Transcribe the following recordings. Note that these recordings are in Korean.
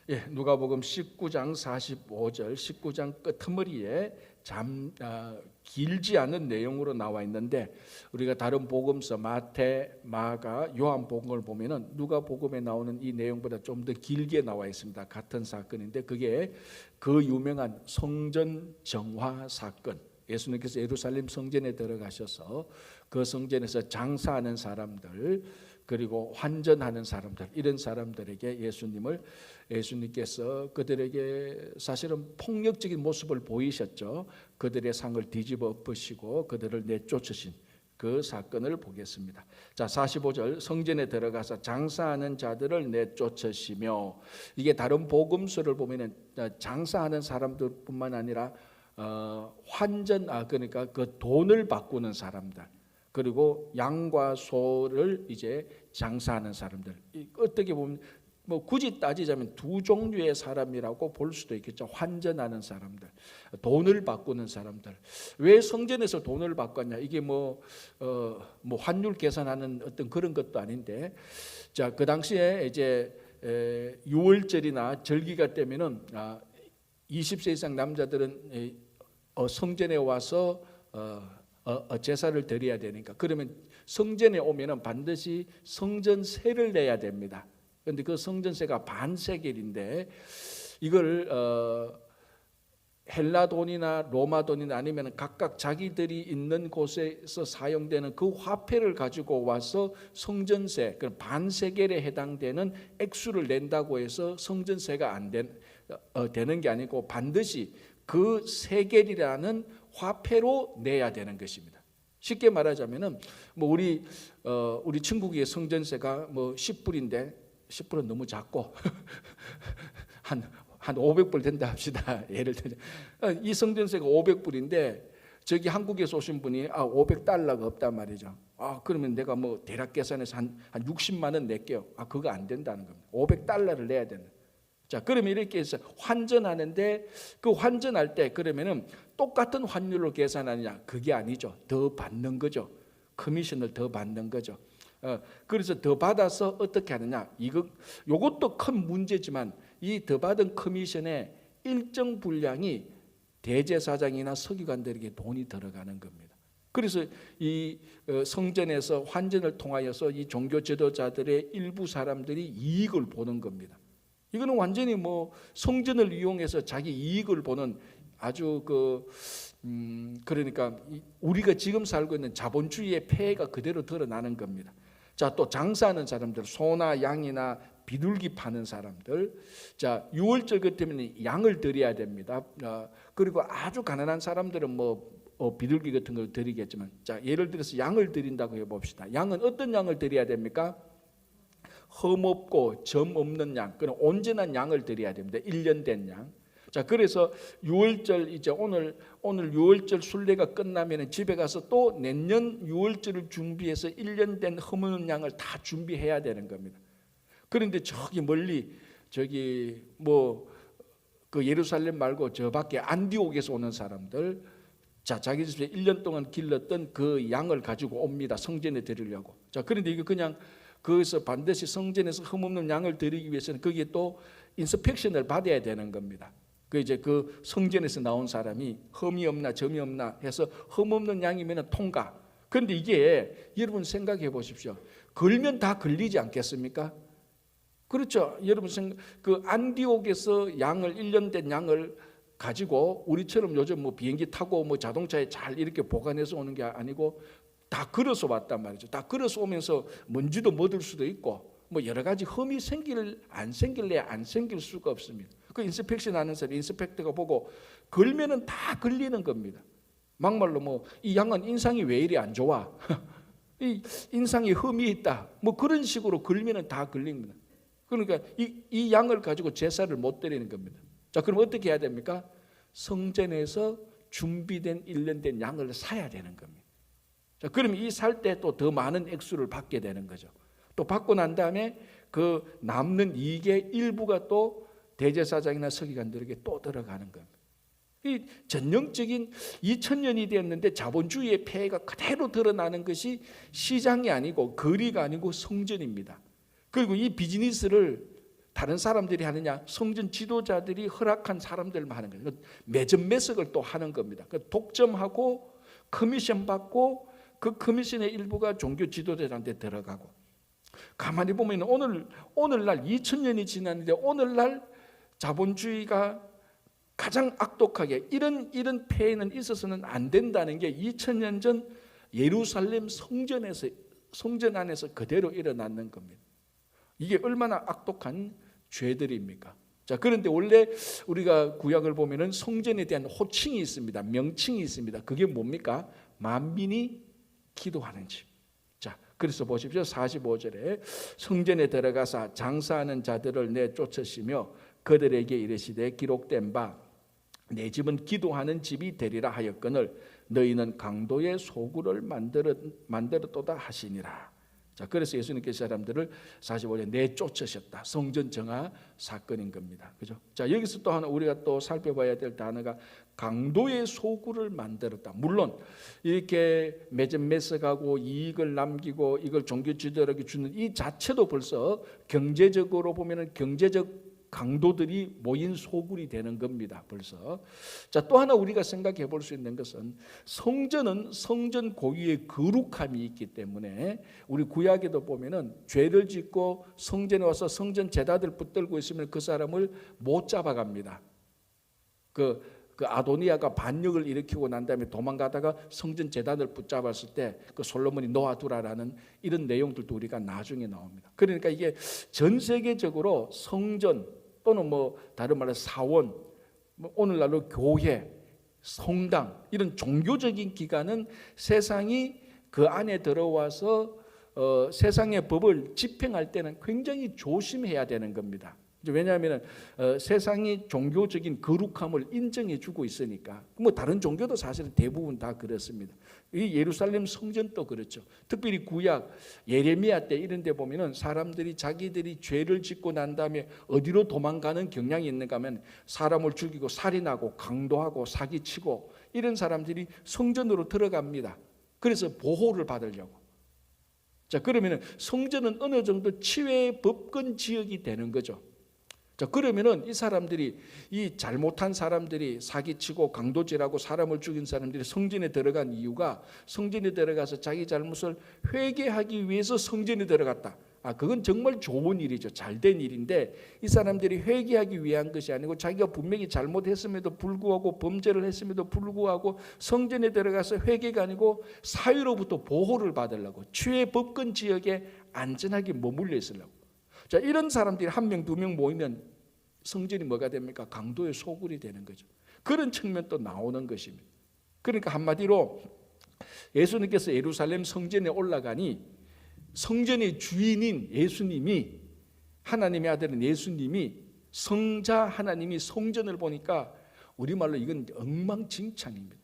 예, 누가복음 19장 45절 19장 끝머리에 길지 않은 내용으로 나와 있는데, 우리가 다른 복음서 마태, 마가, 요한복음을 보면은 누가복음에 나오는 이 내용보다 좀 더 길게 나와 있습니다. 같은 사건인데 그게 그 유명한 성전 정화 사건. 예수님께서 예루살렘 성전에 들어가셔서 그 성전에서 장사하는 사람들, 그리고 환전하는 사람들, 이런 사람들에게 예수님께서 그들에게 사실은 폭력적인 모습을 보이셨죠. 그들의 상을 뒤집어 엎으시고 그들을 내쫓으신 그 사건을 보겠습니다. 자, 45절, 성전에 들어가서 장사하는 자들을 내쫓으시며, 이게 다른 복음서를 보면은 장사하는 사람들뿐만 아니라 그러니까 그 돈을 바꾸는 사람들, 그리고 양과 소를 이제 장사하는 사람들, 어떻게 보면 뭐 굳이 따지자면 두 종류의 사람이라고 볼 수도 있겠죠. 환전하는 사람들, 돈을 바꾸는 사람들. 왜 성전에서 돈을 바꿨냐? 이게 뭐 환율 계산하는 어떤 그런 것도 아닌데, 자, 그 당시에 이제 6월절이나 절기가 되면은 20세 이상 남자들은 성전에 와서 제사를 드려야 되니까, 그러면 성전에 오면은 반드시 성전세를 내야 됩니다. 그런데 그 성전세가 반세겔인데, 이걸 헬라 돈이나 로마 돈이나 아니면 각각 자기들이 있는 곳에서 사용되는 그 화폐를 가지고 와서 성전세, 그 반세겔에 해당되는 액수를 낸다고 해서 성전세가 되는 게 아니고 반드시 그 세겔이라는 화폐로 내야 되는 것입니다. 쉽게 말하자면은 뭐 우리 친구의 성전세가 뭐 10불인데 10불은 너무 작고 한 500불 된다 합시다. 예를 들어 이 성전세가 500불인데 저기 한국에서 오신 분이 500달러가 없단 말이죠. 그러면 내가 뭐 대략 계산해서 한 60만 원 낼게요. 그거 안 된다는 겁니다. 500달러를 내야 되는. 자, 그러면 이렇게 해서 환전하는데, 그 환전할 때 그러면은 똑같은 환율로 계산하느냐? 그게 아니죠. 더 받는 거죠. 커미션을 더 받는 거죠. 그래서 더 받아서 어떻게 하느냐? 요것도 큰 문제지만 이 더 받은 커미션의 일정 분량이 대제사장이나 서기관들에게 돈이 들어가는 겁니다. 그래서 이 성전에서 환전을 통하여서 이 종교 지도자들의 일부 사람들이 이익을 보는 겁니다. 이거는 완전히 뭐 성전을 이용해서 자기 이익을 보는 아주 그러니까 우리가 지금 살고 있는 자본주의의 폐해가 그대로 드러나는 겁니다. 자, 또 장사하는 사람들, 소나 양이나 비둘기 파는 사람들, 자, 6월절 같으면 양을 드려야 됩니다. 그리고 아주 가난한 사람들은 비둘기 같은 걸 드리겠지만, 자, 예를 들어서 양을 드린다고 해봅시다. 양은 어떤 양을 드려야 됩니까? 흠없고 점 없는 양, 그런 온전한 양을 드려야 됩니다. 1년 된 양. 자, 그래서 6월절, 이제 오늘 6월절 순례가 끝나면 집에 가서 또 내년 6월절을 준비해서 1년 된 흠없는 양을 다 준비해야 되는 겁니다. 그런데 저기 멀리 그 예루살렘 말고 저 밖에 안디옥에서 오는 사람들, 자, 자기 집에 1년 동안 길렀던 그 양을 가지고 옵니다. 성전에 드리려고. 자, 그런데 이거 그냥 거기서 반드시 성전에서 흠없는 양을 드리기 위해서는 거기에 또 인스펙션을 받아야 되는 겁니다. 그 성전에서 나온 사람이 흠이 없나 점이 없나 해서 흠없는 양이면 통과. 그런데 이게 여러분 생각해 보십시오. 걸면 다 걸리지 않겠습니까? 그렇죠. 여러분 그 안디옥에서 양을 1년 된 양을 가지고 우리처럼 요즘 뭐 비행기 타고 뭐 자동차에 잘 이렇게 보관해서 오는 게 아니고 다 걸어서 왔단 말이죠. 다 걸어서 오면서 먼지도 묻을 수도 있고 뭐 여러 가지 흠이 안 생길 수가 없습니다. 그 인스펙션 하는 사람, 인스펙터가 보고 걸면은 다 걸리는 겁니다. 막말로 뭐 이 양은 인상이 왜 이리 안 좋아? 이 인상에 흠이 있다. 뭐 그런 식으로 걸면은 다 걸립니다. 그러니까 이 양을 가지고 제사를 못 드리는 겁니다. 자, 그럼 어떻게 해야 됩니까? 성전에서 준비된 1년 된 양을 사야 되는 겁니다. 자, 그럼 이 살 때 또 더 많은 액수를 받게 되는 거죠. 또 받고 난 다음에 그 남는 이익의 일부가 또 대제사장이나 서기관들에게 또 들어가는 겁니다. 이 전형적인 2000년이 되었는데 자본주의의 폐해가 그대로 드러나는 것이 시장이 아니고 거리가 아니고 성전입니다. 그리고 이 비즈니스를 다른 사람들이 하느냐? 성전 지도자들이 허락한 사람들만 하는 거예요. 매점 매석을 또 하는 겁니다. 독점하고 커미션 받고 그 커미션의 일부가 종교 지도자들한테 들어가고. 가만히 보면 오늘날 2000년이 지났는데 오늘날 자본주의가 가장 악독하게 이런 폐해는 있어서는 안 된다는 게 2000년 전 예루살렘 성전 안에서 그대로 일어났는 겁니다. 이게 얼마나 악독한 죄들입니까? 자, 그런데 원래 우리가 구약을 보면은 성전에 대한 호칭이 있습니다. 명칭이 있습니다. 그게 뭡니까? 만민이 기도하는 집. 자, 그래서 보십시오. 45절에 성전에 들어가서 장사하는 자들을 내쫓으시며 그들에게 이르시되 기록된 바 내 집은 기도하는 집이 되리라 하였거늘 너희는 강도의 소굴을 만들었도다 하시니라. 자, 그래서 예수님께서 사람들을 45절에 내쫓으셨다. 성전 정화 사건인 겁니다. 그죠? 자, 여기서 또 하나 우리가 또 살펴봐야 될 단어가 강도의 소굴을 만들었다. 물론 이렇게 매점 매석하고 이익을 남기고 이걸 종교 지도자에게 주는 이 자체도 벌써 경제적으로 보면은 경제적 강도들이 모인 소굴이 되는 겁니다. 벌써. 자, 또 하나 우리가 생각해 볼 수 있는 것은 성전은 성전 고유의 거룩함이 있기 때문에 우리 구약에도 보면은 죄를 짓고 성전에 와서 성전 제단을 붙들고 있으면 그 사람을 못 잡아갑니다. 그 아도니아가 반역을 일으키고 난 다음에 도망가다가 성전 제단을 붙잡았을 때 그 솔로몬이 놓아두라라는 이런 내용들도 우리가 나중에 나옵니다. 그러니까 이게 전 세계적으로 성전 또는 뭐 다른 말로 사원, 오늘날로 교회, 성당 이런 종교적인 기관은 세상이 그 안에 들어와서 세상의 법을 집행할 때는 굉장히 조심해야 되는 겁니다. 왜냐하면 세상이 종교적인 거룩함을 인정해 주고 있으니까. 뭐 다른 종교도 사실은 대부분 다 그렇습니다. 이 예루살렘 성전도 그렇죠. 특별히 구약 예레미야 때 이런 데 보면은 사람들이 자기들이 죄를 짓고 난 다음에 어디로 도망가는 경향이 있는가 하면 사람을 죽이고 살인하고 강도하고 사기치고 이런 사람들이 성전으로 들어갑니다. 그래서 보호를 받으려고. 자, 그러면은 성전은 어느 정도 치외의 법권 지역이 되는 거죠. 자, 그러면은 이 사람들이 이 잘못한 사람들이 사기치고 강도질하고 사람을 죽인 사람들이 성전에 들어간 이유가 성전에 들어가서 자기 잘못을 회개하기 위해서 성전에 들어갔다. 그건 정말 좋은 일이죠. 잘된 일인데 이 사람들이 회개하기 위한 것이 아니고 자기가 분명히 잘못했음에도 불구하고 범죄를 했음에도 불구하고 성전에 들어가서 회개가 아니고 사회로부터 보호를 받으려고 치외 법권 지역에 안전하게 머물러 있으려고. 자, 이런 사람들이 한 명, 두 명 모이면 성전이 뭐가 됩니까? 강도의 소굴이 되는 거죠. 그런 측면도 나오는 것입니다. 그러니까 한마디로 예수님께서 예루살렘 성전에 올라가니 성전의 주인인 예수님이, 하나님의 아들은 예수님이, 성자 하나님이 성전을 보니까 우리말로 이건 엉망진창입니다.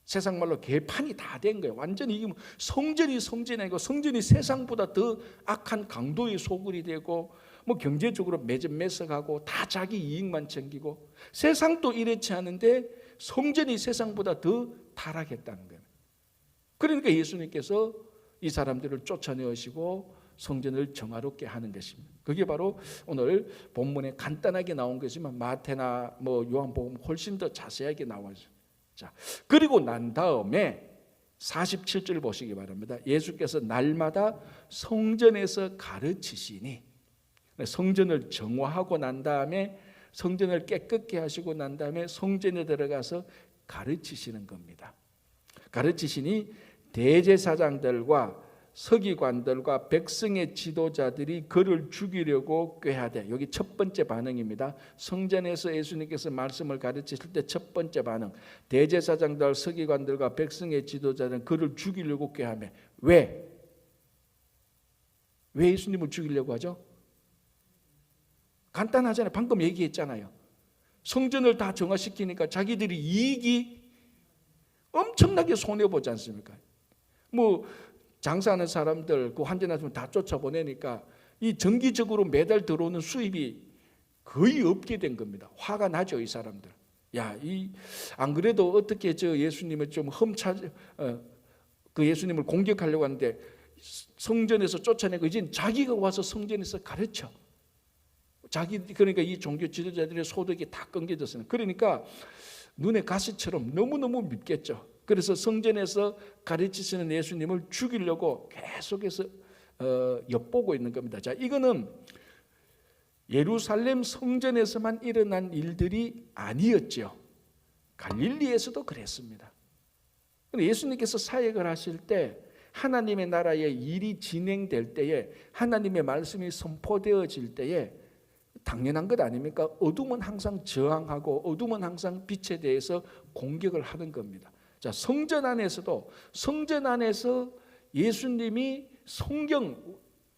세상 말로 개판이 다 된 거예요. 완전히 이게 성전이 아니고 성전이 세상보다 더 악한 강도의 소굴이 되고 뭐 경제적으로 매점매석하고 다 자기 이익만 챙기고 세상도 이렇지 않은데 성전이 세상보다 더 타락했다는 거예요. 그러니까 예수님께서 이 사람들을 쫓아내시고 성전을 정화롭게 하는 것입니다. 그게 바로 오늘 본문에 간단하게 나온 것이지만 마태나 뭐 요한복음 훨씬 더 자세하게 나와 있어요. 자, 그리고 난 다음에 47절 보시기 바랍니다. 예수께서 날마다 성전에서 가르치시니, 성전을 정화하고 난 다음에 성전을 깨끗게 하시고 난 다음에 성전에 들어가서 가르치시는 겁니다. 가르치시니 대제사장들과 서기관들과 백성의 지도자들이 그를 죽이려고 꾀하되, 여기 첫 번째 반응입니다. 성전에서 예수님께서 말씀을 가르치실 때 첫 번째 반응, 대제사장들, 서기관들과 백성의 지도자들은 그를 죽이려고 꾀하며. 왜 예수님을 죽이려고 하죠? 간단하잖아요. 방금 얘기했잖아요. 성전을 다 정화시키니까 자기들이 이익이 엄청나게 손해보지 않습니까? 뭐 장사하는 사람들, 그 환전하시면 다 쫓아보내니까 이 정기적으로 매달 들어오는 수입이 거의 없게 된 겁니다. 화가 나죠, 이 사람들. 야, 안 그래도 어떻게 저 예수님을 좀 그 예수님을 공격하려고 하는데 성전에서 쫓아내고 이제 자기가 와서 성전에서 가르쳐. 그러니까 이 종교 지도자들의 소득이 다 끊겨졌어요. 그러니까 눈에 가시처럼 너무너무 밉겠죠. 그래서 성전에서 가르치시는 예수님을 죽이려고 계속해서 엿보고 있는 겁니다. 자, 이거는 예루살렘 성전에서만 일어난 일들이 아니었죠. 갈릴리에서도 그랬습니다. 예수님께서 사역을 하실 때, 하나님의 나라의 일이 진행될 때에, 하나님의 말씀이 선포되어질 때에 당연한 것 아닙니까? 어둠은 항상 저항하고 어둠은 항상 빛에 대해서 공격을 하는 겁니다. 자, 성전 안에서 예수님이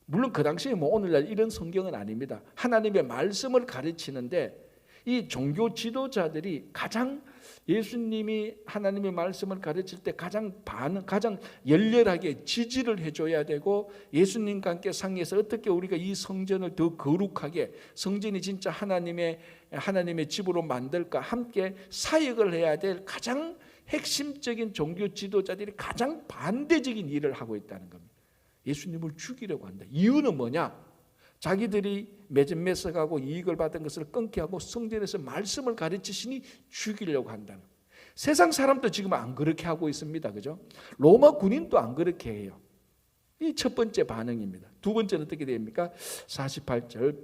물론 그 당시에 뭐 오늘날 이런 성경은 아닙니다. 하나님의 말씀을 가르치는데, 이 종교 지도자들이 예수님이 하나님의 말씀을 가르칠 때 가장 열렬하게 지지를 해줘야 되고, 예수님과 함께 상의해서 어떻게 우리가 이 성전을 더 거룩하게, 성전이 진짜 하나님의 집으로 만들까, 함께 사역을 해야 될 가장 핵심적인 종교 지도자들이 가장 반대적인 일을 하고 있다는 겁니다. 예수님을 죽이려고 한다. 이유는 뭐냐? 자기들이 매점매석하고 이익을 받은 것을 끊게 하고 성전에서 말씀을 가르치시니 죽이려고 한다는 거예요. 세상 사람도 지금 안 그렇게 하고 있습니다. 그죠? 로마 군인도 안 그렇게 해요. 이 첫 번째 반응입니다. 두 번째는 어떻게 됩니까? 48절,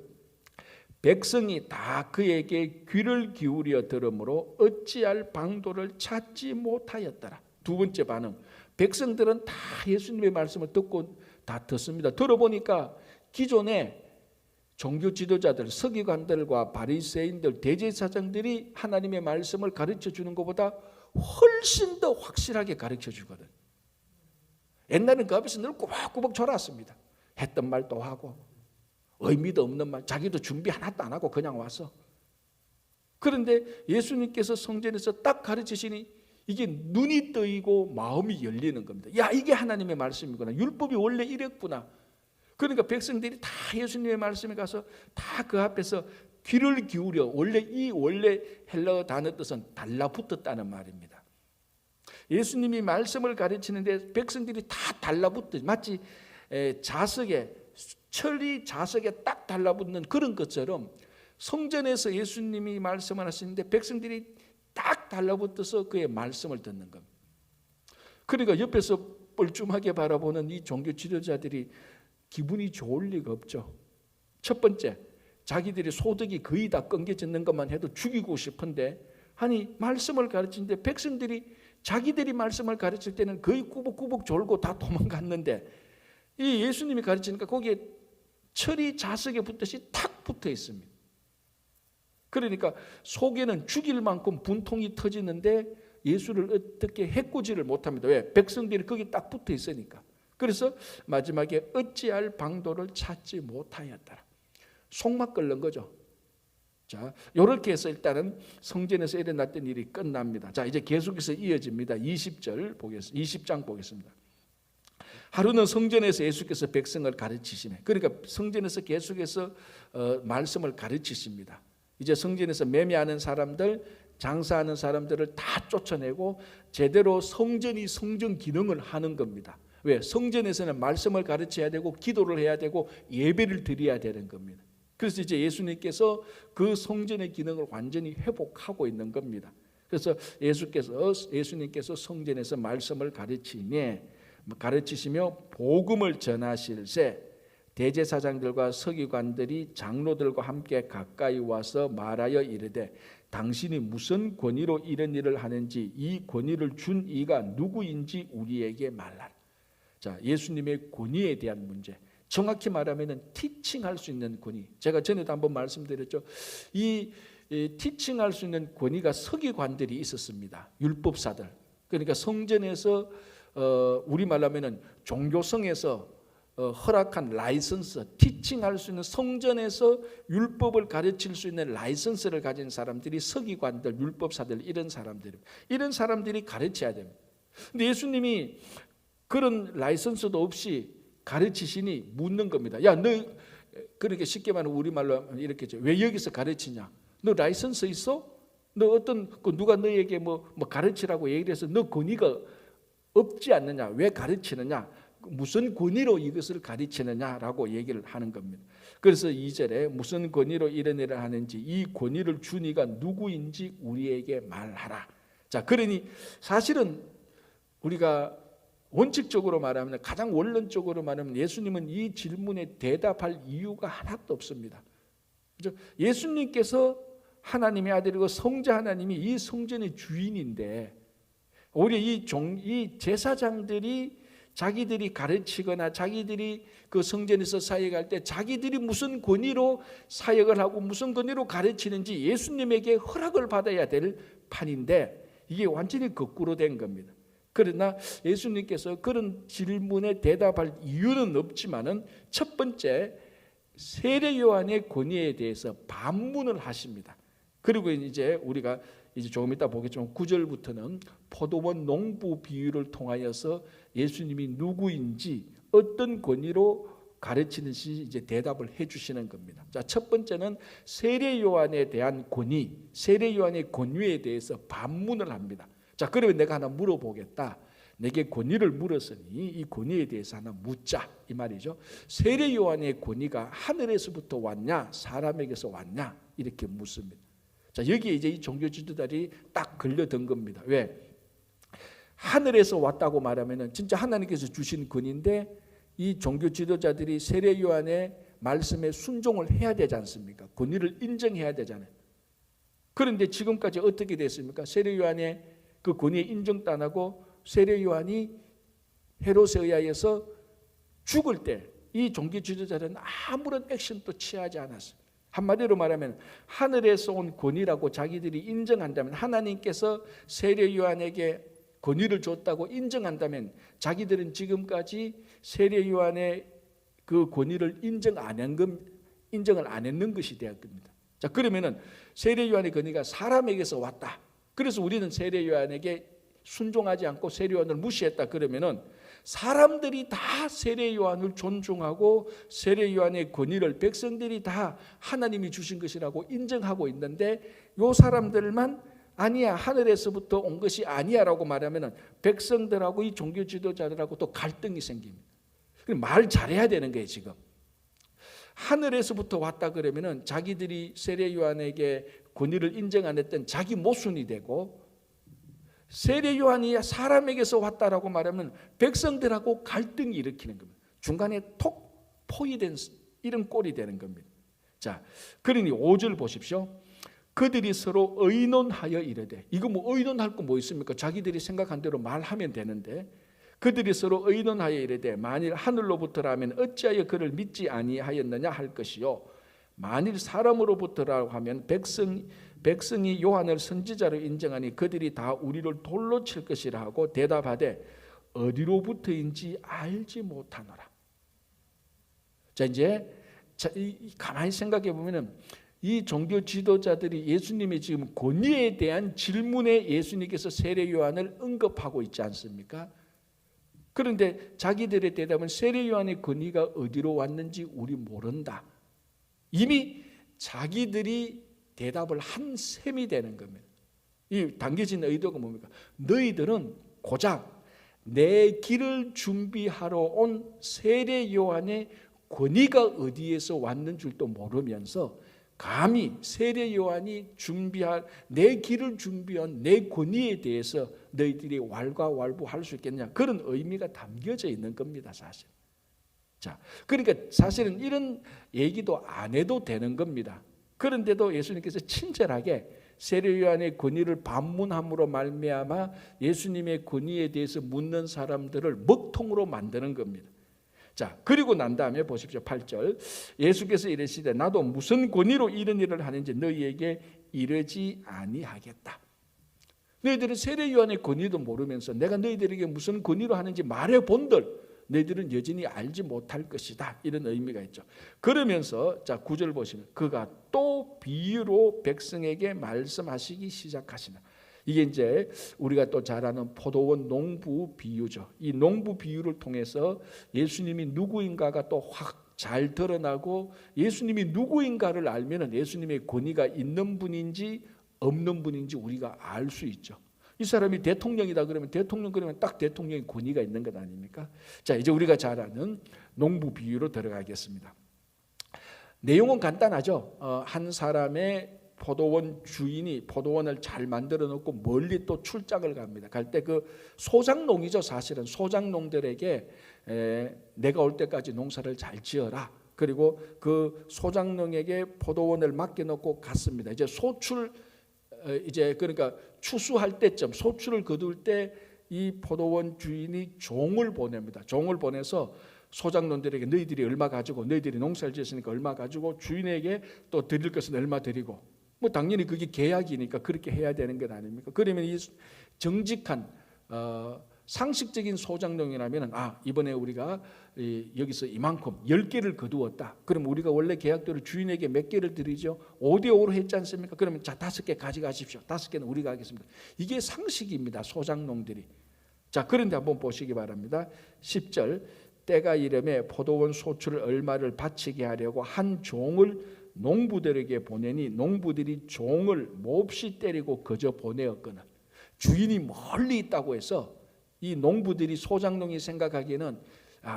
백성이 다 그에게 귀를 기울여 들으므로 어찌할 방도를 찾지 못하였더라. 두 번째 반응, 백성들은 다 예수님의 말씀을 듣고 다 듣습니다. 들어보니까 기존에 종교 지도자들, 서기관들과 바리새인들, 대제사장들이 하나님의 말씀을 가르쳐 주는 것보다 훨씬 더 확실하게 가르쳐 주거든. 옛날에는 그 앞에서 늘 꾸벅꾸벅 졸았습니다. 했던 말 또 하고, 의미도 없는 말, 자기도 준비 하나도 안 하고 그냥 와서. 그런데 예수님께서 성전에서 딱 가르치시니 이게 눈이 뜨이고 마음이 열리는 겁니다. 야, 이게 하나님의 말씀이구나. 율법이 원래 이랬구나. 그러니까 백성들이 다 예수님의 말씀에 가서 다 그 앞에서 귀를 기울여, 원래 헬라어 단어 뜻은 달라붙었다는 말입니다. 예수님이 말씀을 가르치는데 백성들이 다 달라붙어, 마치 철이 자석에 딱 달라붙는 그런 것처럼 성전에서 예수님이 말씀을 하시는데 백성들이 딱 달라붙어서 그의 말씀을 듣는 겁니다. 그러니까 옆에서 뻘쭘하게 바라보는 이 종교 지도자들이 기분이 좋을 리가 없죠. 첫 번째, 자기들이 소득이 거의 다 끊겨지는 것만 해도 죽이고 싶은데, 아니 말씀을 가르치는데 백성들이 자기들이 말씀을 가르칠 때는 거의 꾸벅꾸벅 졸고 다 도망갔는데, 이 예수님이 가르치니까 거기에 철이 자석에 붙듯이 탁 붙어 있습니다. 그러니까 속에는 죽일 만큼 분통이 터지는데 예수를 어떻게 해코지를 못합니다. 왜? 백성들이 거기 딱 붙어 있으니까. 그래서 마지막에 어찌할 방도를 찾지 못하였더라. 속막 끓는 거죠. 자, 이렇게 해서 일단은 성전에서 일어났던 일이 끝납니다. 자, 이제 계속해서 이어집니다. 20장 보겠습니다. 하루는 성전에서 예수께서 백성을 가르치시네. 그러니까 성전에서 계속해서 말씀을 가르치십니다. 이제 성전에서 매매하는 사람들, 장사하는 사람들을 다 쫓아내고 제대로 성전이 성전 기능을 하는 겁니다. 왜? 성전에서는 말씀을 가르쳐야 되고 기도를 해야 되고 예배를 드려야 되는 겁니다. 그래서 이제 예수님께서 그 성전의 기능을 완전히 회복하고 있는 겁니다. 그래서 예수님께서 성전에서 말씀을 가르치시며 복음을 전하실세 대제사장들과 서기관들이 장로들과 함께 가까이 와서 말하여 이르되 당신이 무슨 권위로 이런 일을 하는지 이 권위를 준 이가 누구인지 우리에게 말하라. 자, 예수님의 권위에 대한 문제, 정확히 말하면 티칭할 수 있는 권위. 제가 전에도 한번 말씀드렸죠. 이 티칭할 수 있는 권위가 서기관들이 있었습니다. 율법사들. 그러니까 성전에서 우리말로 하면 종교성에서 허락한 라이선스, 티칭할 수 있는, 성전에서 율법을 가르칠 수 있는 라이선스를 가진 사람들이 서기관들, 율법사들, 이런 사람들이 가르쳐야 됩니다. 근데 예수님이 그런 라이선스도 없이 가르치시니 묻는 겁니다. 야, 너, 그렇게 쉽게 말하면 우리말로 이렇게 왜 여기서 가르치냐? 너 라이선스 있어? 너 누가 너에게 뭐 가르치라고 얘기를 해서 너 권위가 없지 않느냐? 왜 가르치느냐? 무슨 권위로 이것을 가르치느냐라고 얘기를 하는 겁니다. 그래서 2절에 무슨 권위로 이런 일을 하는지 이 권위를 준 이가 누구인지 우리에게 말하라. 자, 그러니 사실은 우리가 원칙적으로 말하면, 가장 원론적으로 말하면 예수님은 이 질문에 대답할 이유가 하나도 없습니다. 그렇죠? 예수님께서 하나님의 아들이고 성자 하나님이 이 성전의 주인인데, 오히려 이 제사장들이 자기들이 가르치거나 자기들이 그 성전에서 사역할 때 자기들이 무슨 권위로 사역을 하고 무슨 권위로 가르치는지 예수님에게 허락을 받아야 될 판인데, 이게 완전히 거꾸로 된 겁니다. 그러나 예수님께서 그런 질문에 대답할 이유는 없지만은, 첫 번째 세례 요한의 권위에 대해서 반문을 하십니다. 그리고 이제 우리가 이제 조금 이따 보겠지만 9절부터는 포도원 농부 비유를 통하여서 예수님이 누구인지 어떤 권위로 가르치는지 이제 대답을 해주시는 겁니다. 자, 첫 번째는 세례 요한에 대한 권위, 세례 요한의 권위에 대해서 반문을 합니다. 자, 그러면 내가 하나 물어보겠다. 내게 권위를 물었으니 이 권위에 대해서 하나 묻자, 이 말이죠. 세례 요한의 권위가 하늘에서부터 왔냐 사람에게서 왔냐 이렇게 묻습니다. 자, 여기에 이제 이 종교 지도자들이 딱 걸려든 겁니다. 왜? 하늘에서 왔다고 말하면은 진짜 하나님께서 주신 권위인데, 이 종교 지도자들이 세례 요한의 말씀에 순종을 해야 되지 않습니까? 권위를 인정해야 되잖아요. 그런데 지금까지 어떻게 됐습니까? 세례 요한의 그 권위에 인정도 안 하고 세례 요한이 헤롯에 의하여서 죽을 때 이 종교 지도자들은 아무런 액션도 취하지 않았어요. 한마디로 말하면 하늘에서 온 권위라고 자기들이 인정한다면, 하나님께서 세례 요한에게 권위를 줬다고 인정한다면, 자기들은 지금까지 세례 요한의 그 권위를 인정을 안 했는 것이 되었 겁니다. 자, 그러면은 세례 요한의 권위가 사람에게서 왔다. 그래서 우리는 세례 요한에게 순종하지 않고 세례 요한을 무시했다. 그러면은 사람들이 다 세례 요한을 존중하고 세례 요한의 권위를 백성들이 다 하나님이 주신 것이라고 인정하고 있는데, 요 사람들만 아니야, 하늘에서부터 온 것이 아니야라고 말하면은 백성들하고 이 종교 지도자들하고 또 갈등이 생깁니다. 말 잘해야 되는 거예요. 지금 하늘에서부터 왔다 그러면은 자기들이 세례 요한에게 권위를 인정 안 했던 자기 모순이 되고, 세례 요한이 사람에게서 왔다라고 말하면 백성들하고 갈등이 일으키는 겁니다. 중간에 톡 포위된 이런 꼴이 되는 겁니다. 자, 그러니 5절 보십시오. 그들이 서로 의논하여 이르되, 이거 뭐 의논할 거 뭐 있습니까? 자기들이 생각한 대로 말하면 되는데, 그들이 서로 의논하여 이르되 만일 하늘로부터라면 어찌하여 그를 믿지 아니하였느냐 할 것이요, 만일 사람으로부터라고 하면 백성이 요한을 선지자로 인정하니 그들이 다 우리를 돌로 칠 것이라 하고 대답하되 어디로부터인지 알지 못하노라. 자, 이제 가만히 생각해 보면은 이 종교 지도자들이 예수님의 지금 권위에 대한 질문에 예수님께서 세례 요한을 언급하고 있지 않습니까? 그런데 자기들의 대답은 세례 요한의 권위가 어디로 왔는지 우리 모른다. 이미 자기들이 대답을 한 셈이 되는 겁니다. 이 당겨진 의도가 뭡니까? 너희들은 고작 내 길을 준비하러 온 세례 요한의 권위가 어디에서 왔는 줄도 모르면서 감히 세례 요한이 내 길을 준비한 내 권위에 대해서 너희들이 왈가왈부할 수 있겠냐, 그런 의미가 담겨져 있는 겁니다, 사실. 자, 그러니까 사실은 이런 얘기도 안 해도 되는 겁니다. 그런데도 예수님께서 친절하게 세례 요한의 권위를 반문함으로 말미암아 예수님의 권위에 대해서 묻는 사람들을 먹통으로 만드는 겁니다. 자, 그리고 난 다음에 보십시오. 8절. 예수께서 이르시되 나도 무슨 권위로 이런 일을 하는지 너희에게 이르지 아니하겠다. 너희들은 세례 요한의 권위도 모르면서 내가 너희들에게 무슨 권위로 하는지 말해본들 너희들은 여전히 알지 못할 것이다, 이런 의미가 있죠. 그러면서 자, 9절 보시면 그가 또 비유로 백성에게 말씀하시기 시작하시나. 이게 이제 우리가 또 잘 아는 포도원 농부 비유죠. 이 농부 비유를 통해서 예수님이 누구인가가 또 확 잘 드러나고, 예수님이 누구인가를 알면은 예수님의 권위가 있는 분인지 없는 분인지 우리가 알 수 있죠. 이 사람이 대통령이다 그러면 딱 대통령의 권위가 있는 것 아닙니까? 자, 이제 우리가 잘 아는 농부 비유로 들어가겠습니다. 내용은 간단하죠. 한 사람의 포도원 주인이 포도원을 잘 만들어 놓고 멀리 또 출장을 갑니다. 갈 때 그 소장농이죠. 사실은 소장농들에게 내가 올 때까지 농사를 잘 지어라. 그리고 그 소장농에게 포도원을 맡겨놓고 갔습니다. 이제 그러니까 추수할 때쯤 소출을 거둘 때 이 포도원 주인이 종을 보냅니다. 종을 보내서 소장농들에게 너희들이 얼마 가지고 너희들이 농사를 지었으니까 얼마 가지고 주인에게 또 드릴 것은 얼마 드리고 뭐 당연히 그게 계약이니까 그렇게 해야 되는 것 아닙니까? 그러면 이 정직한 상식적인 소장농이라면 이번에 우리가 여기서 이만큼 10개를 거두었다. 그럼 우리가 원래 계약대로 주인에게 몇 개를 드리죠? 5대5로 했지 않습니까? 그러면 자 5개 가져가십시오. 5개는 우리가 하겠습니다. 이게 상식입니다. 소장농들이. 자, 그런데 한번 보시기 바랍니다. 10절 때가 이름에 포도원 소출을 얼마를 바치게 하려고 한 종을 농부들에게 보내니 농부들이 종을 몹시 때리고 거저 보내었거늘. 주인이 멀리 있다고 해서 이 농부들이 소장농이 생각하기에는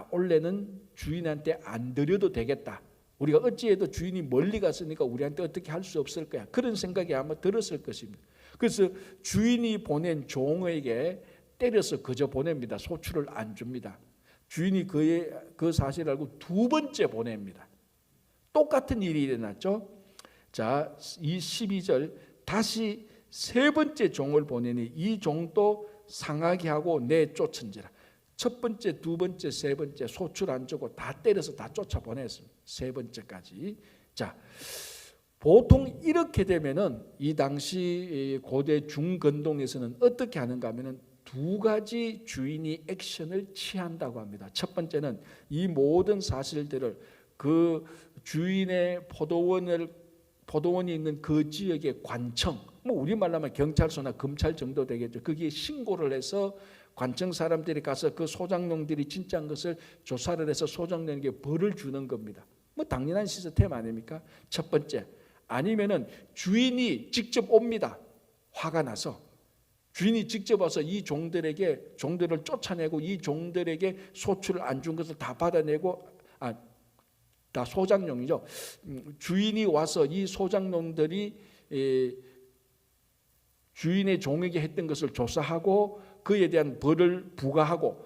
원래는 주인한테 안 드려도 되겠다. 우리가 어찌해도 주인이 멀리 갔으니까 우리한테 어떻게 할 수 없을 거야. 그런 생각이 아마 들었을 것입니다. 그래서 주인이 보낸 종에게 때려서 거저 보냅니다. 소출을 안 줍니다. 주인이 그 사실을 알고 두 번째 보냅니다. 똑같은 일이 일어났죠. 자, 이 12절 다시 세 번째 종을 보내니 이 종도 상하게 하고 내쫓은지라. 첫 번째, 두 번째, 세 번째 소출 안 주고 다 때려서 다 쫓아보냈습니다. 세 번째까지. 자, 보통 이렇게 되면은 이 당시 고대 중건동에서는 어떻게 하는가 하면은 두 가지 주인이 액션을 취한다고 합니다. 첫 번째는 이 모든 사실들을 그 주인의 포도원이 있는 그 지역의 관청, 뭐 우리말로 하면 경찰서나 검찰 정도 되겠죠. 거기에 신고를 해서 관청 사람들이 가서 그 소장농들이 진짜인 것을 조사를 해서 소장농에게 벌을 주는 겁니다. 뭐 당연한 시스템 아닙니까? 첫 번째. 아니면은 주인이 직접 옵니다. 화가 나서 주인이 직접 와서 이 종들을 쫓아내고 이 종들에게 소출을 안 준 것을 다 받아내고 다 소장농이죠. 주인이 와서 이 소장농들이 주인의 종에게 했던 것을 조사하고 그에 대한 벌을 부과하고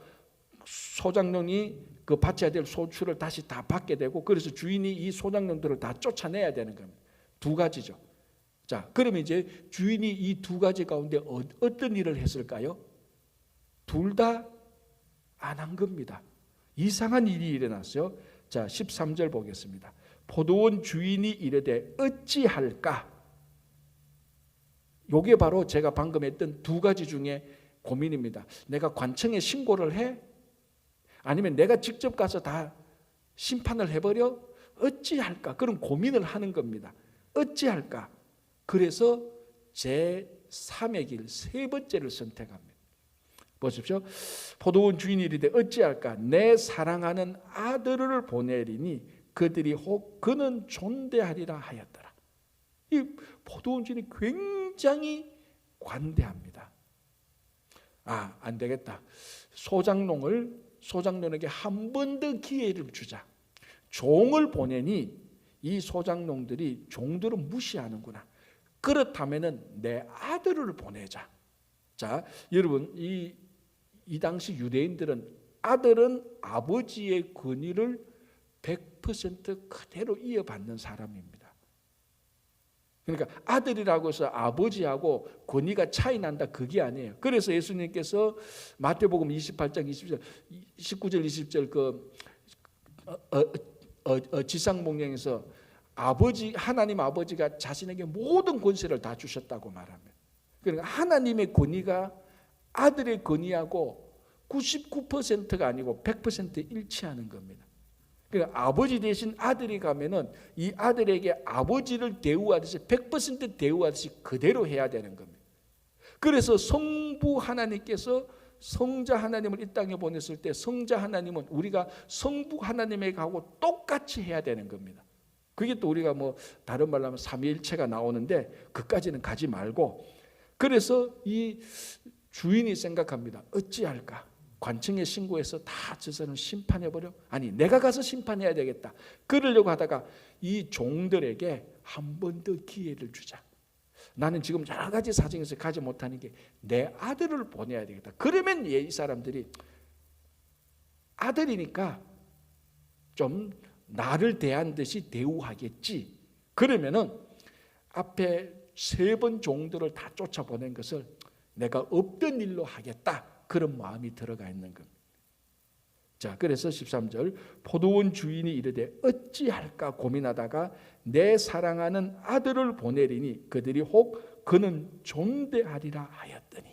소장농이 그 받쳐야 될 소출을 다시 다 받게 되고 그래서 주인이 이 소장농들을 다 쫓아내야 되는 겁니다. 두 가지죠. 자, 그러면 이제 주인이 이 두 가지 가운데 어떤 일을 했을까요? 둘 다 안 한 겁니다. 이상한 일이 일어났어요. 자, 13절 보겠습니다. 포도원 주인이 이르되 어찌할까? 요게 바로 제가 방금 했던 두 가지 중에 고민입니다. 내가 관청에 신고를 해? 아니면 내가 직접 가서 다 심판을 해버려? 어찌할까? 그런 고민을 하는 겁니다. 어찌할까? 그래서 제3의 길, 세 번째를 선택합니다. 보십시오. 포도원 주인이 이르되 어찌할까? 내 사랑하는 아들을 보내리니 그들이 혹 그는 존대하리라 하였더라. 이 포도원 주인이 굉장히 관대합니다. 안 되겠다. 소장농에게 한 번 더 기회를 주자. 종을 보내니 이 소장농들이 종들은 무시하는구나. 그렇다면은 내 아들을 보내자. 자, 여러분 이 당시 유대인들은 아들은 아버지의 권위를 100% 그대로 이어받는 사람입니다. 그러니까 아들이라고 해서 아버지하고 권위가 차이 난다 그게 아니에요. 그래서 예수님께서 마태복음 28장 19절 20절 지상복령에서 하나님 아버지가 자신에게 모든 권세를 다 주셨다고 말합니다. 그러니까 하나님의 권위가 아들의 권위하고 99%가 아니고 100% 일치하는 겁니다. 그러니까 아버지 대신 아들이 가면은 이 아들에게 아버지를 대우하듯이 100% 대우하듯이 그대로 해야 되는 겁니다. 그래서 성부 하나님께서 성자 하나님을 이 땅에 보냈을 때 성자 하나님은 우리가 성부 하나님에게하고 똑같이 해야 되는 겁니다. 그게 또 우리가 뭐 다른 말로 하면 삼위일체가 나오는데 그까지는 가지 말고 그래서 이 주인이 생각합니다. 어찌할까? 관청에 신고해서 다 저 사람 심판해버려? 아니, 내가 가서 심판해야 되겠다. 그러려고 하다가 이 종들에게 한 번 더 기회를 주자. 나는 지금 여러 가지 사정에서 가지 못하는 게 내 아들을 보내야 되겠다. 그러면 이 사람들이 아들이니까 좀 나를 대한 듯이 대우하겠지. 그러면은 앞에 3번 종들을 다 쫓아보낸 것을 내가 없던 일로 하겠다. 그런 마음이 들어가 있는 겁니다. 자, 그래서 13절 포도원 주인이 이르되 어찌할까 고민하다가 내 사랑하는 아들을 보내리니 그들이 혹 그는 존대하리라 하였더니.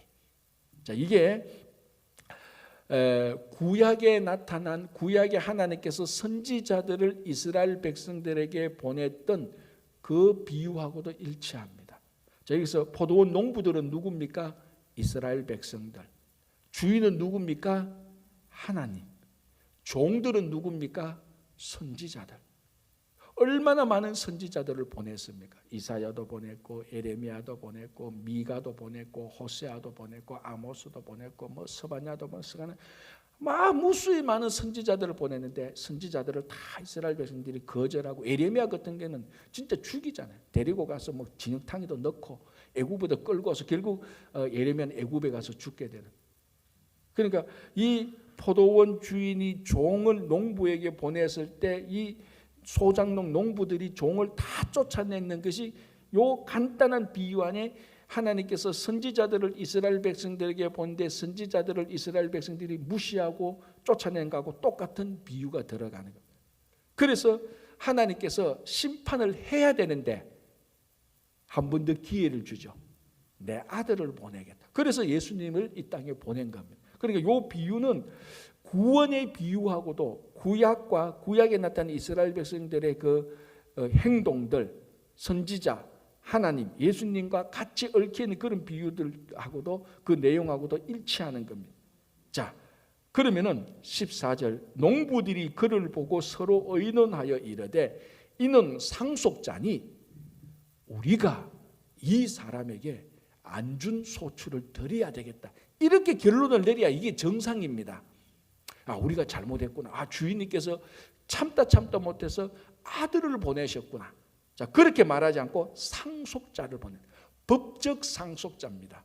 자, 이게 구약에 나타난 구약의 하나님께서 선지자들을 이스라엘 백성들에게 보냈던 그 비유하고도 일치합니다. 자, 여기서 포도원 농부들은 누굽니까? 이스라엘 백성들. 주인은 누굽니까? 하나님. 종들은 누굽니까? 선지자들. 얼마나 많은 선지자들을 보냈습니까? 이사야도 보냈고 에레미야도 보냈고 미가도 보냈고 호세아도 보냈고 아모스도 보냈고 뭐 스바냐도 보냈고 무수히 많은 선지자들을 보냈는데 선지자들을 다 이스라엘 백성들이 거절하고 에레미야 같은 경우는 진짜 죽이잖아요. 데리고 가서 뭐 진흙탕에도 넣고 애굽에도 끌고 와서 결국 에레미야는 애굽에 가서 죽게 되는. 그러니까 이 포도원 주인이 종을 농부에게 보냈을 때 이 소장농 농부들이 종을 다 쫓아내는 것이 요 간단한 비유 안에 하나님께서 선지자들을 이스라엘 백성들에게 보는데 선지자들을 이스라엘 백성들이 무시하고 쫓아낸 것하고 똑같은 비유가 들어가는 겁니다. 그래서 하나님께서 심판을 해야 되는데 한 번 더 기회를 주죠. 내 아들을 보내겠다. 그래서 예수님을 이 땅에 보낸 겁니다. 그러니까 이 비유는 구원의 비유하고도 구약에 나타난 이스라엘 백성들의 그 행동들, 선지자, 하나님, 예수님과 같이 얽혀있는 그런 비유들하고도 그 내용하고도 일치하는 겁니다. 자, 그러면은 14절 농부들이 그를 보고 서로 의논하여 이르되 이는 상속자니 우리가 이 사람에게 안준 소출을 드려야 되겠다. 이렇게 결론을 내려야 이게 정상입니다. 우리가 잘못했구나. 주인님께서 참다 못해서 아들을 보내셨구나. 자, 그렇게 말하지 않고 상속자를 보내. 법적 상속자입니다.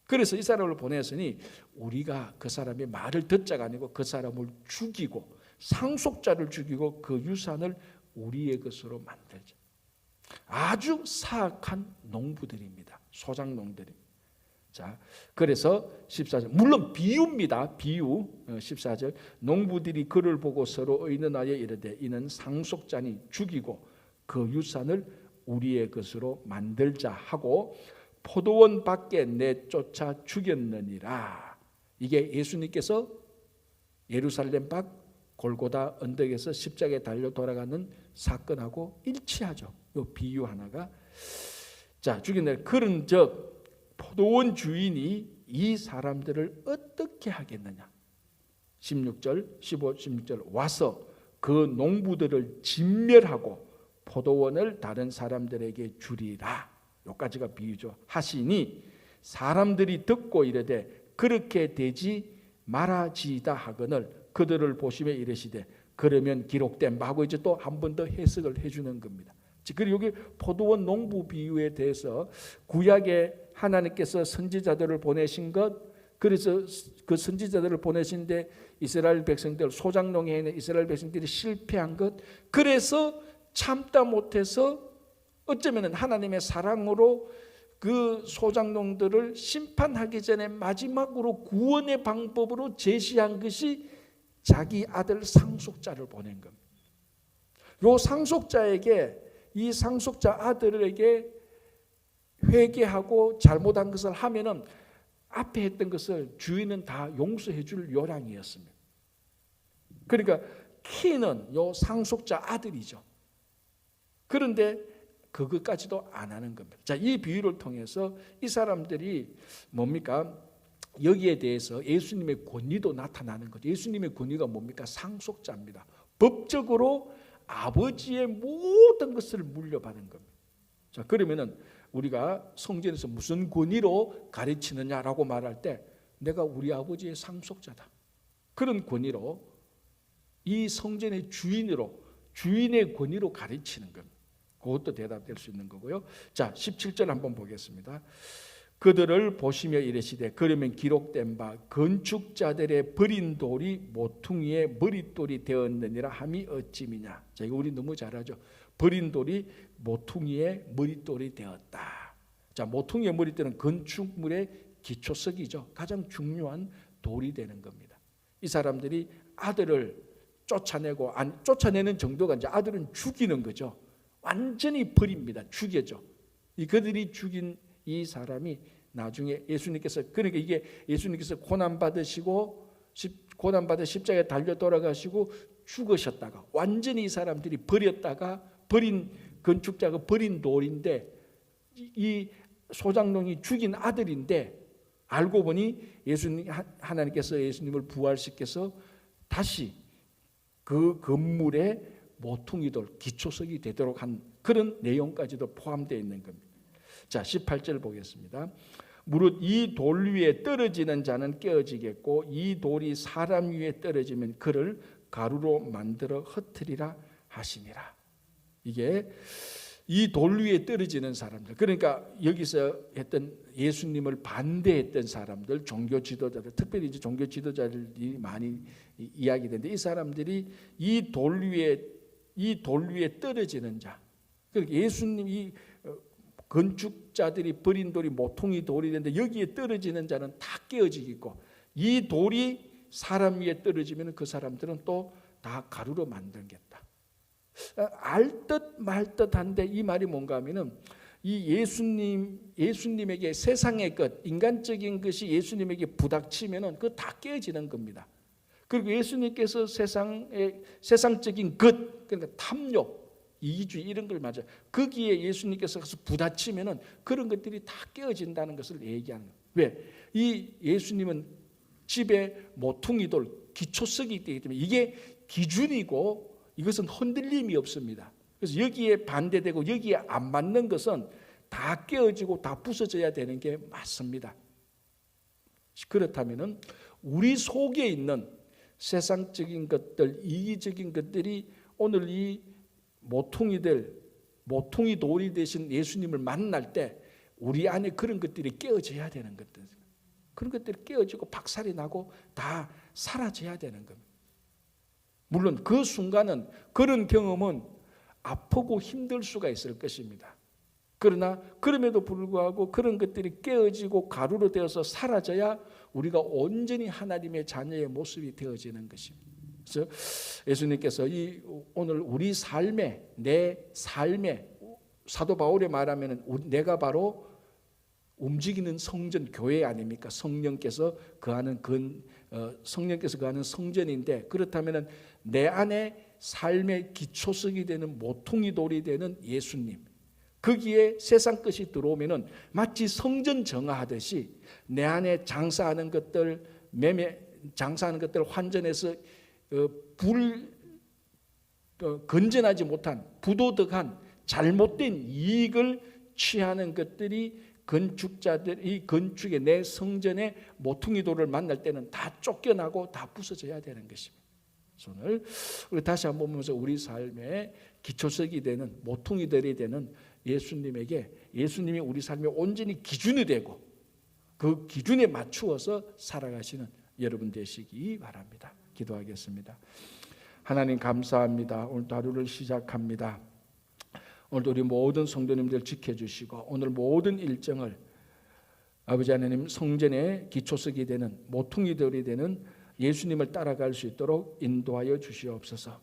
그래서 이 사람을 보냈으니 우리가 그 사람의 말을 듣자가 아니고 그 사람을 죽이고 상속자를 죽이고 그 유산을 우리의 것으로 만들자. 아주 사악한 농부들입니다. 소장농들이. 자, 그래서 14절 물론 비유입니다. 비유 14절 농부들이 그를 보고 서로 의논하여 이르되 이는 상속자니 죽이고 그 유산을 우리의 것으로 만들자 하고 포도원 밖에 내쫓아 죽였느니라. 이게 예수님께서 예루살렘 밖 골고다 언덕에서 십자가에 달려 돌아가는 사건하고 일치하죠. 이 비유 하나가. 자, 죽였느니라. 그런즉 포도원 주인이 이 사람들을 어떻게 하겠느냐. 16절, 15, 16절 와서 그 농부들을 진멸하고 포도원을 다른 사람들에게 주리라. 여기까지가 비유죠. 하시니 사람들이 듣고 이르되 그렇게 되지 말아지이다 하거늘 그들을 보시며 이르시되 그러면 기록된 바 하고 이제 또 한 번 더 해석을 해주는 겁니다. 그리고 여기 포도원 농부 비유에 대해서 구약에 하나님께서 선지자들을 보내신 것, 그래서 그 선지자들을 보내신데 이스라엘 백성들 소장농에 있는 이스라엘 백성들이 실패한 것, 그래서 참다 못해서 어쩌면 하나님의 사랑으로 그 소장농들을 심판하기 전에 마지막으로 구원의 방법으로 제시한 것이 자기 아들 상속자를 보낸 겁니다. 이 상속자에게 이 상속자 아들에게 회개하고 잘못한 것을 하면은 앞에 했던 것을 주인은 다 용서해 줄 요량이었습니다. 그러니까 키는 요 상속자 아들이죠. 그런데 그것까지도 안 하는 겁니다. 자, 이 비유를 통해서 이 사람들이 뭡니까? 여기에 대해서 예수님의 권위도 나타나는 거죠. 예수님의 권위가 뭡니까? 상속자입니다. 법적으로 아버지의 모든 것을 물려받은 겁니다. 자, 그러면은 우리가 성전에서 무슨 권위로 가르치느냐라고 말할 때 내가 우리 아버지의 상속자다. 그런 권위로 이 성전의 주인의 권위로 가르치는 것. 그것도 대답될 수 있는 거고요. 자, 17절 한번 보겠습니다. 그들을 보시며 이르시되 그러면 기록된 바 건축자들의 버린 돌이 모퉁이의 머릿돌이 되었느니라 함이 어찌미냐. 자, 이거 우리 너무 잘 알죠. 버린 돌이 모퉁이의 머릿돌이 되었다. 자, 모퉁이의 머릿돌은 건축물의 기초석이죠. 가장 중요한 돌이 되는 겁니다. 이 사람들이 아들을 쫓아내고 쫓아내는 정도가 이제 아들은 죽이는 거죠. 완전히 버립니다. 죽여죠. 그들이 죽인 이 사람이 나중에 예수님께서, 그러니까 이게 예수님께서 고난받아 십자가에 달려 돌아가시고 죽으셨다가 완전히 이 사람들이 버렸다가 버린 건축자가 버린 돌인데 이 소장농이 죽인 아들인데 알고 보니 하나님께서 예수님을 부활시켜서 다시 그 건물의 모퉁이돌 기초석이 되도록 한 그런 내용까지도 포함되어 있는 겁니다. 자, 18절 보겠습니다. 무릇 이 돌 위에 떨어지는 자는 깨어지겠고 이 돌이 사람 위에 떨어지면 그를 가루로 만들어 흩으리라 하시니라. 이게 이 돌 위에 떨어지는 사람들, 그러니까 여기서 했던 예수님을 반대했던 사람들, 종교 지도자들, 특별히 이제 종교 지도자들이 많이 이야기되는데 이 사람들이 이 돌 위에 떨어지는 자, 그러니까 예수님이 건축자들이 버린 돌이 모퉁이 돌이 되는데 여기에 떨어지는 자는 다 깨어지겠고 이 돌이 사람 위에 떨어지면 그 사람들은 또 다 가루로 만들겠다. 알 듯 말 듯한데 이 말이 뭔가 하면은 이 예수님에게 세상의 것, 인간적인 것이 예수님에게 부닥치면은 그거 다 깨어지는 겁니다. 그리고 예수님께서 세상적인 것, 그러니까 탐욕, 이기주의 이런 걸 맞아요. 거기에 예수님께서 가서 부딪히면은 그런 것들이 다 깨어진다는 것을 얘기하는 거예요. 왜? 이 예수님은 집에 모퉁이돌 기초석이 되기 때문에 이게 기준이고 이것은 흔들림이 없습니다. 그래서 여기에 반대되고 여기에 안 맞는 것은 다 깨어지고 다 부서져야 되는 게 맞습니다. 그렇다면은 우리 속에 있는 세상적인 것들, 이기적인 것들이 오늘 이 모퉁이 돌이 되신 예수님을 만날 때 우리 안에 그런 것들이 깨어져야 되는 것들, 그런 것들이 깨어지고 박살이 나고 다 사라져야 되는 겁니다. 물론 그 순간은 그런 경험은 아프고 힘들 수가 있을 것입니다. 그러나 그럼에도 불구하고 그런 것들이 깨어지고 가루로 되어서 사라져야 우리가 온전히 하나님의 자녀의 모습이 되어지는 것입니다. 그래서 예수님께서 오늘 우리 삶에, 내 삶에, 사도 바울의 말하면 내가 바로 움직이는 성전 교회 아닙니까? 성령께서 거하는 성전인데, 그렇다면 내 안에 삶의 기초석이 되는 모퉁이 돌이 되는 예수님, 거기에 세상 것이 들어오면은 마치 성전 정화하듯이 내 안에 장사하는 것들, 장사하는 것들 환전해서 건전하지 못한 부도덕한 잘못된 이익을 취하는 것들이 이 건축의 내 성전의 모퉁이 돌을 만날 때는 다 쫓겨나고 다 부서져야 되는 것입니다. 오늘 우리 다시 한번 보면서 우리 삶의 기초석이 되는 모퉁이들이 되는 예수님이 우리 삶의 온전히 기준이 되고 그 기준에 맞추어서 살아가시는 여러분 되시기 바랍니다. 기도하겠습니다. 하나님 감사합니다. 오늘도 하루를 시작합니다. 오늘도 우리 모든 성도님들 지켜주시고 오늘 모든 일정을 아버지 하나님 성전의 기초석이 되는 모퉁이들이 되는 예수님을 따라갈 수 있도록 인도하여 주시옵소서.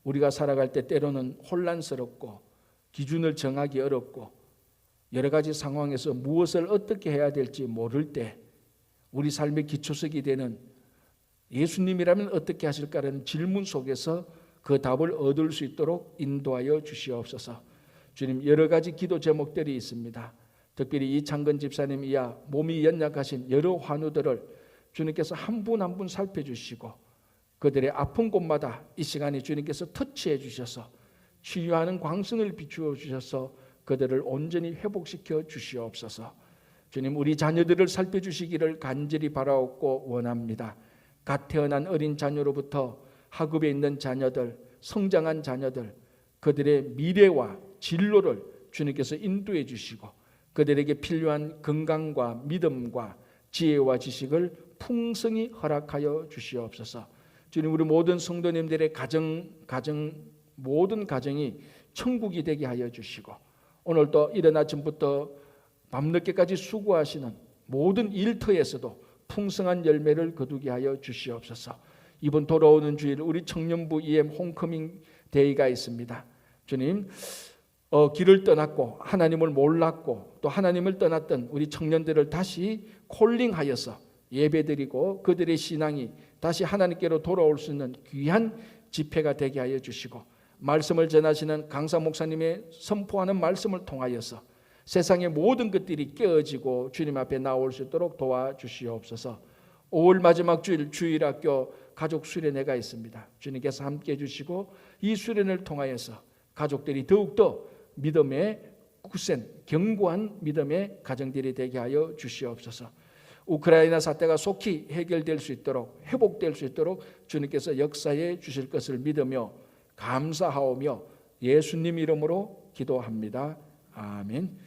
우리가 살아갈 때 때로는 혼란스럽고 기준을 정하기 어렵고 여러 가지 상황에서 무엇을 어떻게 해야 될지 모를 때 우리 삶의 기초석이 되는 예수님이라면 어떻게 하실까라는 질문 속에서 그 답을 얻을 수 있도록 인도하여 주시옵소서. 주님, 여러 가지 기도 제목들이 있습니다. 특별히 이창근 집사님 이하 몸이 연약하신 여러 환우들을 주님께서 한 분 한 분 살펴주시고 그들의 아픈 곳마다 이 시간에 주님께서 터치해 주셔서 치유하는 광선을 비추어 주셔서 그들을 온전히 회복시켜 주시옵소서. 주님, 우리 자녀들을 살펴주시기를 간절히 바라옵고 원합니다. 갓 태어난 어린 자녀로부터 학업에 있는 자녀들, 성장한 자녀들, 그들의 미래와 진로를 주님께서 인도해 주시고 그들에게 필요한 건강과 믿음과 지혜와 지식을 풍성히 허락하여 주시옵소서. 주님, 우리 모든 성도님들의 모든 가정이 천국이 되게 하여 주시고 오늘도 이른 아침부터 밤늦게까지 수고하시는 모든 일터에서도 풍성한 열매를 거두게 하여 주시옵소서. 이번 돌아오는 주일 우리 청년부 EM 홈커밍 데이가 있습니다. 주님, 길을 떠났고 하나님을 몰랐고 또 하나님을 떠났던 우리 청년들을 다시 콜링하여서 예배드리고 그들의 신앙이 다시 하나님께로 돌아올 수 있는 귀한 집회가 되게 하여 주시고 말씀을 전하시는 강사 목사님의 선포하는 말씀을 통하여서 세상의 모든 것들이 깨어지고 주님 앞에 나올 수 있도록 도와주시옵소서. 5월 마지막 주일 주일학교 가족 수련회가 있습니다. 주님께서 함께 해주시고 이 수련을 통하여서 가족들이 더욱더 믿음의 굳센 견고한 믿음의 가정들이 되게 하여 주시옵소서. 우크라이나 사태가 속히 해결될 수 있도록 회복될 수 있도록 주님께서 역사해 주실 것을 믿으며 감사하오며 예수님 이름으로 기도합니다. 아멘.